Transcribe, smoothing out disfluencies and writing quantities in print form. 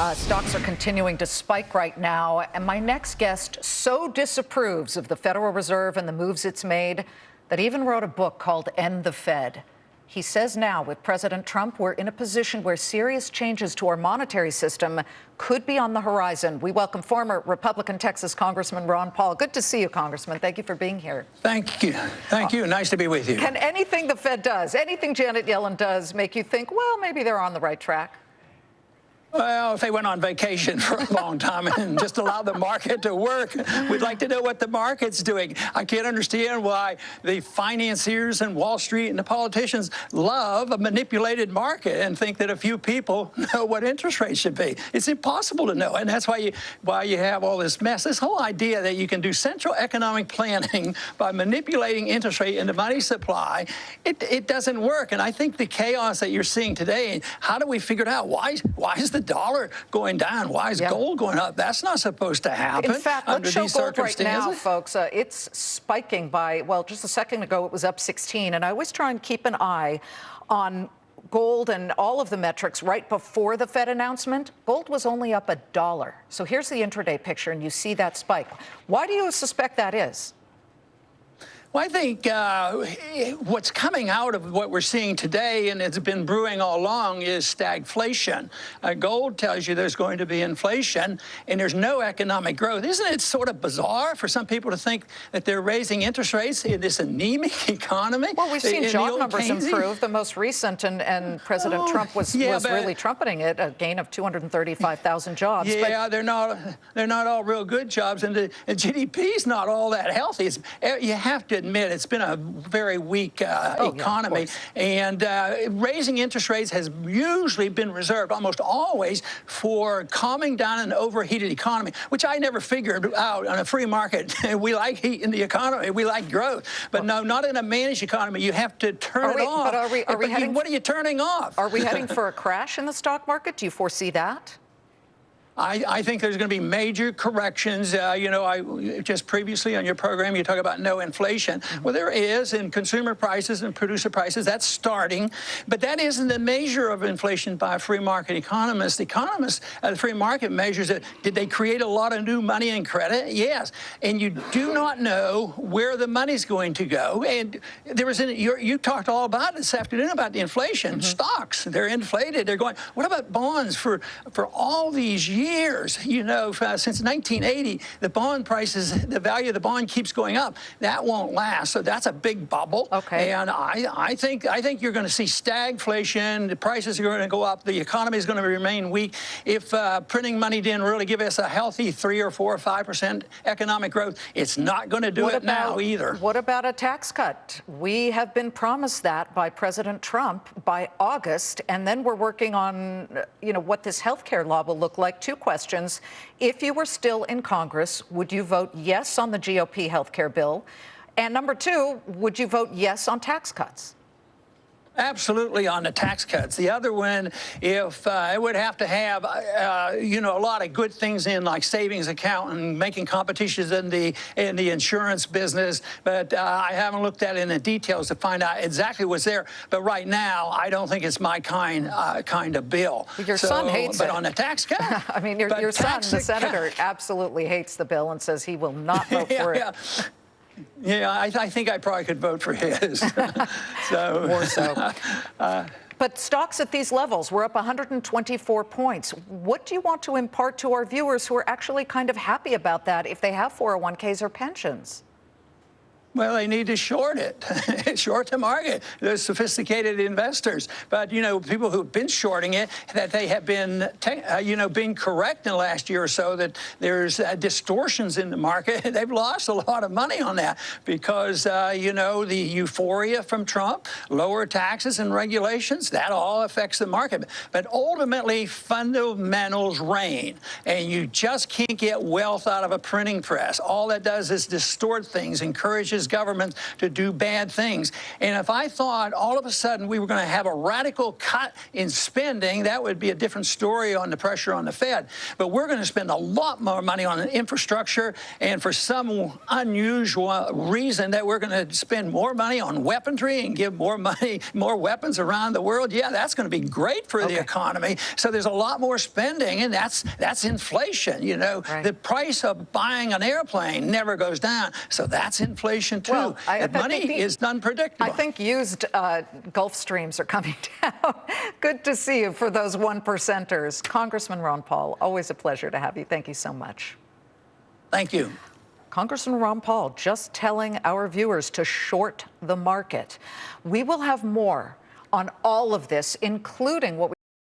Stocks are continuing to spike right now, and my next guest so disapproves of the Federal Reserve and the moves it's made that he even wrote a book called End the Fed. He says now, with President Trump, we're in a position where serious changes to our monetary system could be on the horizon. We welcome former Republican Texas Congressman Ron Paul. Good to see you, Congressman. Thank you for being here. Thank you. Thank you. Nice to be with you. Can anything the Fed does, anything Janet Yellen does, make you think, well, maybe they're on the right track? Well, if they went on vacation for a long time and just allowed the market to work, we'd like to know what the market's doing. I can't understand why the financiers and Wall Street and the politicians love a manipulated market and think that a few people know what interest rates should be. It's impossible to know, and that's why you have all this mess. This whole idea that you can do central economic planning by manipulating interest rate and the money supply, it doesn't work. And I think the chaos that you're seeing today, how do we figure it out? Why is the dollar going down? Why is gold going up? That's not supposed to happen. In fact, let's show gold right now, folks. It's spiking by, well, just a second ago it was up 16. And I always try and keep an eye on gold and all of the metrics right before the Fed announcement. Gold was only up $1. So here's the intraday picture, and you see that spike. Why do you suspect that is? Well, I think what's coming out of what we're seeing today, and it's been brewing all along, is stagflation. Gold tells you there's going to be inflation, and there's no economic growth. Isn't it sort of bizarre for some people to think that they're raising interest rates in this anemic economy? Well, we've seen job numbers improve. The most recent, and President Trump was really trumpeting it, a gain of 235,000 jobs. Yeah, but they're not all real good jobs, and the GDP's not all that healthy. You have to admit it's been a very weak economy, and raising interest rates has usually been reserved almost always for calming down an overheated economy, which I never figured out on a free market. We like heat in the economy, we like growth, but no, not in a managed economy. You have to turn it off. But what are you turning off? Are we heading for a crash in the stock market? Do you foresee that? I think there's going to be major corrections. You know, just previously on your program, you talk about no inflation. Well, there is in consumer prices and producer prices. That's starting. But that isn't the measure of inflation by a free market economist. The free market measures it. Did they create a lot of new money and credit? Yes. And you do not know where the money's going to go. And there was you talked all about it this afternoon about the inflation. Stocks, they're inflated. They're going, what about bonds for all these years? You know, since 1980, the bond prices, the value of the bond keeps going up. That won't last. So that's a big bubble. Okay. And I think you're going to see stagflation. The prices are going to go up. The economy is going to remain weak. If printing money didn't really give us a healthy 3 or 4 or 5% economic growth, it's not going to do it now either. What about a tax cut? We have been promised that by President Trump by August, and then we're working on, you know, what this health care law will look like. Two questions. If you were still in Congress, would you vote yes on the GOP health care bill? And number two, would you vote yes on tax cuts? Absolutely on the tax cuts. The other one, if it would have to have, you know, a lot of good things in, like savings account and making competitions in the insurance business. But I haven't looked at it in the details to find out exactly what's there. But right now, I don't think it's my kind of bill. Your son hates it. But on the tax cut, I mean, your son, the senator, absolutely hates the bill and says he will not vote for it. Yeah, I think I probably could vote for his. More so. But stocks at these levels, we're up 124 points. What do you want to impart to our viewers who are actually kind of happy about that if they have 401ks or pensions? Well, they need to short it, short the market. They're sophisticated investors. But, you know, people who've been shorting it, that they have been, you know, being correct in the last year or so that there's distortions in the market. They've lost a lot of money on that because, you know, the euphoria from Trump, lower taxes and regulations, that all affects the market. But ultimately, fundamentals reign, and you just can't get wealth out of a printing press. All that does is distort things, encourages encourages government to do bad things. And if I thought all of a sudden we were going to have a radical cut in spending, that would be a different story on the pressure on the Fed. But we're going to spend a lot more money on infrastructure, and for some unusual reason that we're going to spend more money on weaponry and give more money, more weapons around the world. Yeah, that's going to be great for the economy. So there's a lot more spending, and that's inflation. You know, the price of buying an airplane never goes down. So that's inflation too. Well, money is unpredictable. I think used Gulfstreams are coming down. Good to see you for those 1%ers. Congressman Ron Paul, always a pleasure to have you. Thank you so much. Thank you. Congressman Ron Paul just telling our viewers to short the market. We will have more on all of this, including what we